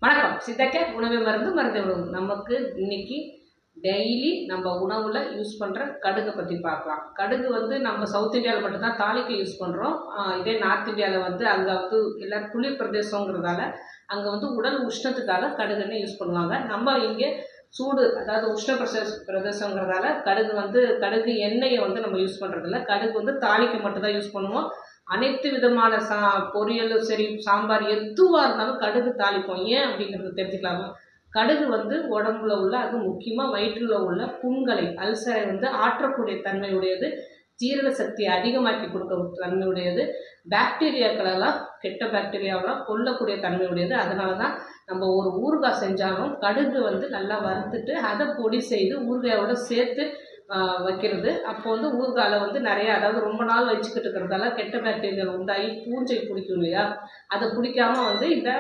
வணக்கம். சித்தக்கேட் உணவே மருந்து மருந்தை உணவு. நமக்கு இன்னைக்கு டெய்லி நம்ம உணவில் யூஸ் பண்ணுற கடுகை பற்றி பார்க்கலாம். கடுகு வந்து நம்ம சவுத் இந்தியாவில் மட்டும்தான் தாளிக்க யூஸ் பண்ணுறோம். இதே நார்த் இந்தியாவில் வந்து அங்கே வந்து எல்லோரும் குளிர் பிரதேசங்கிறதால அங்கே வந்து உடல் உஷ்ணத்துக்காக கடுகுன்னு யூஸ் பண்ணுவாங்க. நம்ம இங்கே சூடு, அதாவது உஷ்ண பிரதேசங்கிறதால கடுகு எண்ணெயை வந்து நம்ம யூஸ் பண்ணுறதில்ல. கடுகு வந்து தாளிக்க மட்டும்தான் யூஸ் பண்ணுவோம். அனைத்து விதமான பொரியலும் சரி, சாம்பார் எதுவாக இருந்தாலும் கடுகு தாளிப்போம். ஏன் அப்படிங்கிறது தெரிஞ்சுக்கலாமா? கடுகு வந்து உடம்புல உள்ள, அது முக்கியமாக வயிற்றில் உள்ள புண்களை, அல்சரை வந்து ஆற்றக்கூடிய தன்மையுடையது, ஜீரண சக்தியை அதிகமாக்கி கொடுக்க தன்மையுடையது, பாக்டீரியாக்களெல்லாம், கெட்ட பாக்டீரியாவெல்லாம் கொல்லக்கூடிய தன்மையுடையது. அதனால தான் நம்ம ஒரு ஊறுகாய் செஞ்சாலும் கடுகு வந்து நல்லா வறுத்துட்டு அதை பொடி செய்து ஊறுகாயோட சேர்த்து வைக்கிறது. அப்போ வந்து ஊறுகாயில் வந்து நிறைய, அதாவது ரொம்ப நாள் வச்சுக்கிட்டு இருக்கிறதால கெட்ட பாக்டீரியா உண்டாகி பூஞ்சை பிடிக்கும் இல்லையா, அதை பிடிக்காம வந்து இந்த